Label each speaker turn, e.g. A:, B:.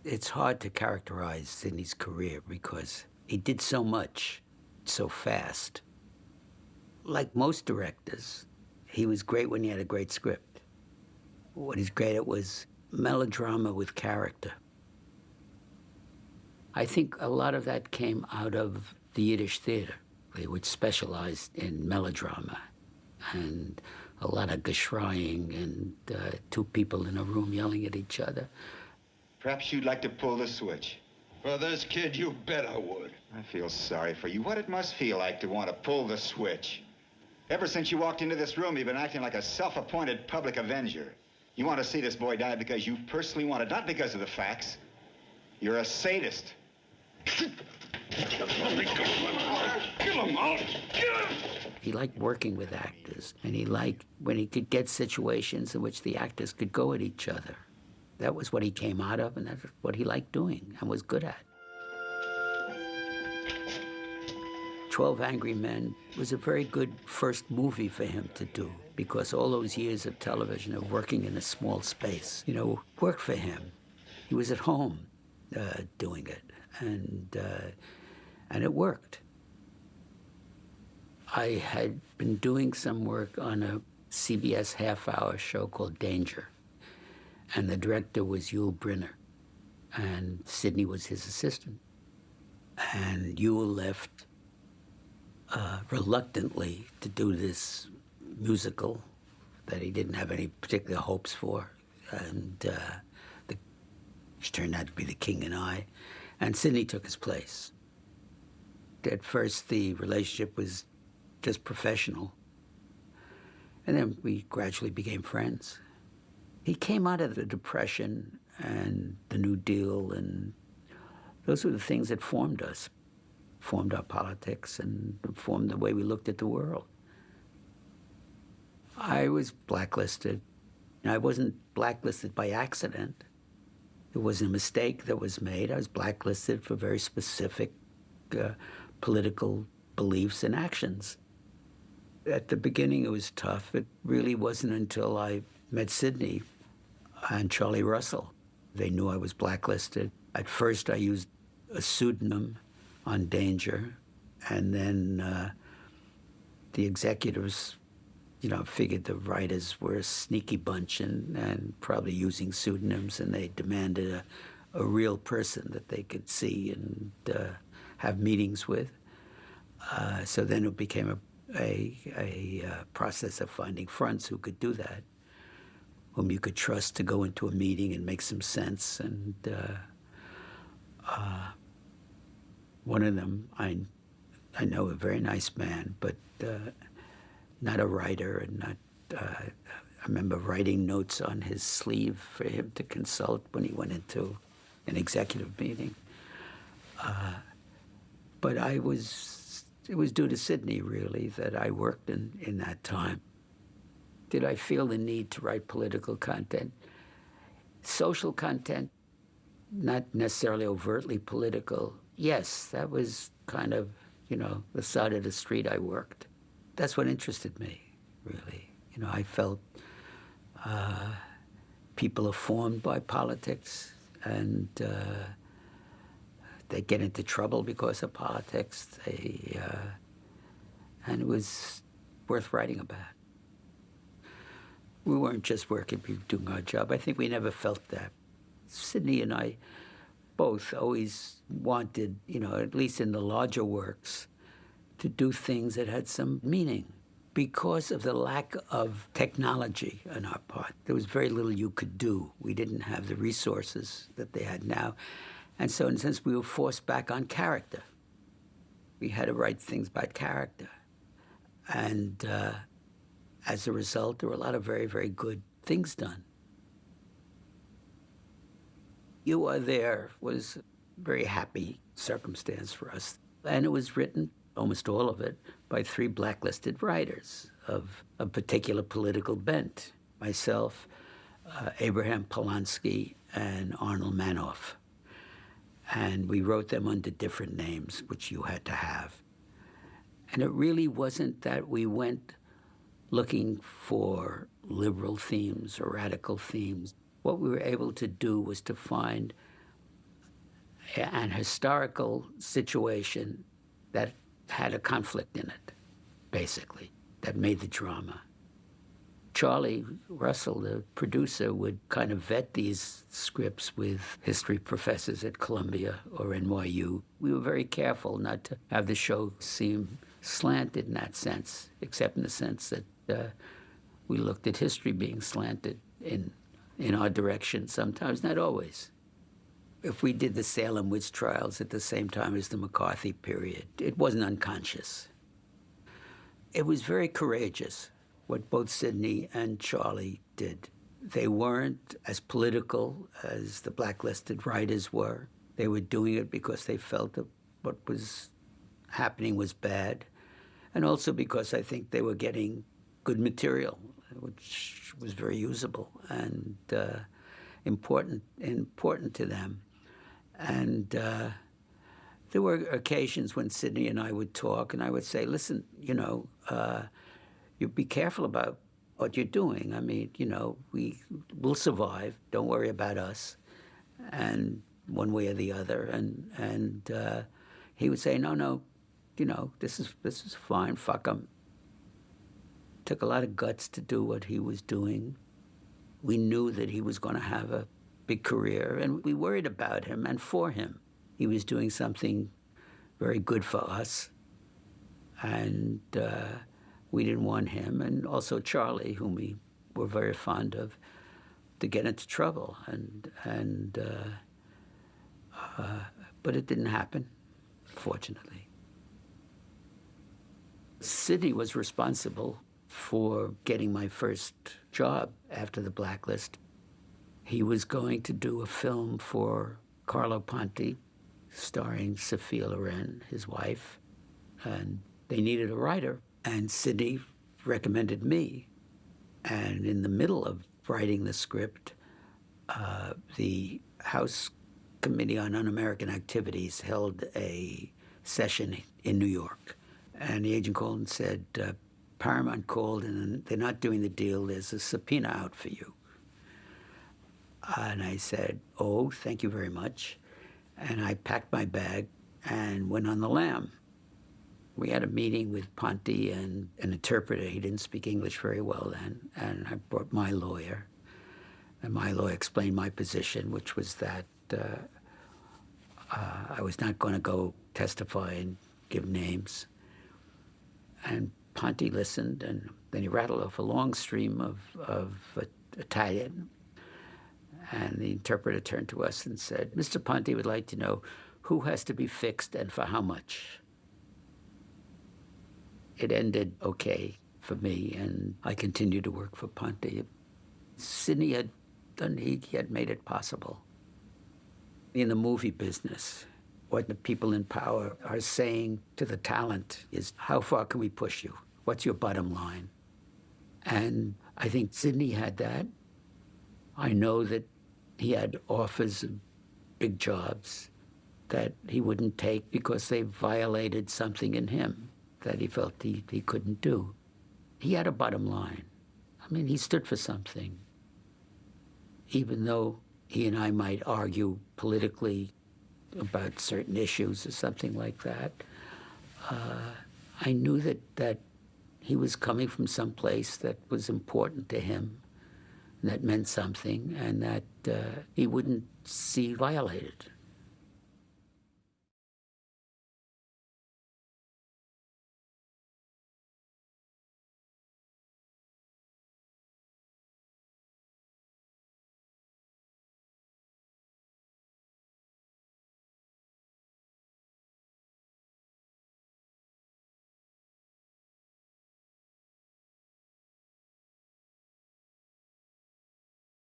A: It's hard to characterize Sidney's career because he did so much so fast. Like most directors, he was great when he had a great script. What he's great at was melodrama with character. I think a lot of that came out of the Yiddish theater, which specialized in melodrama and a lot of geschraying and two people in a room yelling at each other.
B: Perhaps you'd like to pull the switch.
C: For this kid, you bet I would.
B: I feel sorry for you. What it must feel like to want to pull the switch. Ever since you walked into this room, you've been acting like a self-appointed public avenger. You want to see this boy die because you personally want it, not because of the facts. You're a sadist.
C: Kill him out! Kill him!
A: He liked working with actors, and he liked when he could get situations in which the actors could go at each other. That was what he came out of, and that's what he liked doing and was good at. 12 Angry Men was a very good first movie for him to do because all those years of television, of working in a small space, worked for him. He was at home doing it, and it worked. I had been doing some work on a CBS half-hour show called Danger, and the director was Yul Brynner, and Sidney was his assistant. And Yul left reluctantly to do this musical that he didn't have any particular hopes for, and which turned out to be The King and I, and Sidney took his place. At first, the relationship was just professional, and then we gradually became friends. He came out of the Depression and the New Deal, and those were the things that formed us, formed our politics, and formed the way we looked at the world. I was blacklisted. I wasn't blacklisted by accident. It wasn't a mistake that was made. I was blacklisted for very specific political beliefs and actions. At the beginning, it was tough. It really wasn't until I met Sidney and Charlie Russell. They knew I was blacklisted. At first, I used a pseudonym on Danger, and then the executives, figured the writers were a sneaky bunch and probably using pseudonyms, and they demanded a real person that they could see and have meetings with. So then it became a process of finding fronts who could do that, whom you could trust to go into a meeting and make some sense. And one of them, I know, a very nice man, but not a writer, and not. I remember writing notes on his sleeve for him to consult when he went into an executive meeting. But it was due to Sidney, really, that I worked in that time. Did I feel the need to write political content? Social content, not necessarily overtly political. Yes, that was kind of, the side of the street I worked. That's what interested me, really. I felt people are formed by politics, and they get into trouble because of politics. And it was worth writing about. We weren't just working, we were doing our job. I think we never felt that. Sidney and I both always wanted, at least in the larger works, to do things that had some meaning. Because of the lack of technology on our part, there was very little you could do. We didn't have the resources that they had now. And so in a sense, we were forced back on character. We had to write things about character. And as a result, there were a lot of very, very good things done. You Are There was a very happy circumstance for us. And it was written, almost all of it, by 3 blacklisted writers of a particular political bent. Myself, Abraham Polanski, and Arnold Manoff. And we wrote them under different names, which you had to have. And it really wasn't that we went looking for liberal themes or radical themes. What we were able to do was to find an historical situation that had a conflict in it, basically, that made the drama. Charlie Russell, the producer, would kind of vet these scripts with history professors at Columbia or NYU. We were very careful not to have the show seem slanted in that sense, except in the sense that we looked at history being slanted in our direction sometimes, not always. If we did the Salem witch trials at the same time as the McCarthy period, it wasn't unconscious. It was very courageous what both Sidney and Charlie did. They weren't as political as the blacklisted writers were. They were doing it because they felt that what was happening was bad, and also because I think they were getting good material, which was very usable and important to them. And there were occasions when Sidney and I would talk, and I would say, listen, you be careful about what you're doing. I mean, we'll survive. Don't worry about us, and one way or the other. And he would say, no, this is fine. Fuck him. Took a lot of guts to do what he was doing. We knew that he was going to have a big career, and we worried about him and for him. He was doing something very good for us, and we didn't want him, and also Charlie, whom we were very fond of, to get into trouble. But it didn't happen, fortunately. Sidney was responsible for getting my first job after the blacklist. He was going to do a film for Carlo Ponti, starring Sophia Loren, his wife, and they needed a writer. And Sidney recommended me. And in the middle of writing the script, the House Committee on Un-American Activities held a session in New York. And the agent called and said, Paramount called and they're not doing the deal. There's a subpoena out for you. And I said, oh, thank you very much. And I packed my bag and went on the lam. We had a meeting with Ponti and an interpreter. He didn't speak English very well then. And I brought my lawyer. And my lawyer explained my position, which was that I was not going to go testify and give names. And Ponti listened, and then he rattled off a long stream of Italian. And the interpreter turned to us and said, Mr. Ponti would like to know who has to be fixed and for how much. It ended okay for me, and I continued to work for Ponti. Sidney had made it possible. In the movie business, what the people in power are saying to the talent is, how far can we push you? What's your bottom line? And I think Sidney had that. I know that he had offers of big jobs that he wouldn't take because they violated something in him that he felt he couldn't do. He had a bottom line. I mean, he stood for something. Even though he and I might argue politically about certain issues or something like that, I knew that he was coming from some place that was important to him, that meant something, and that he wouldn't see violated.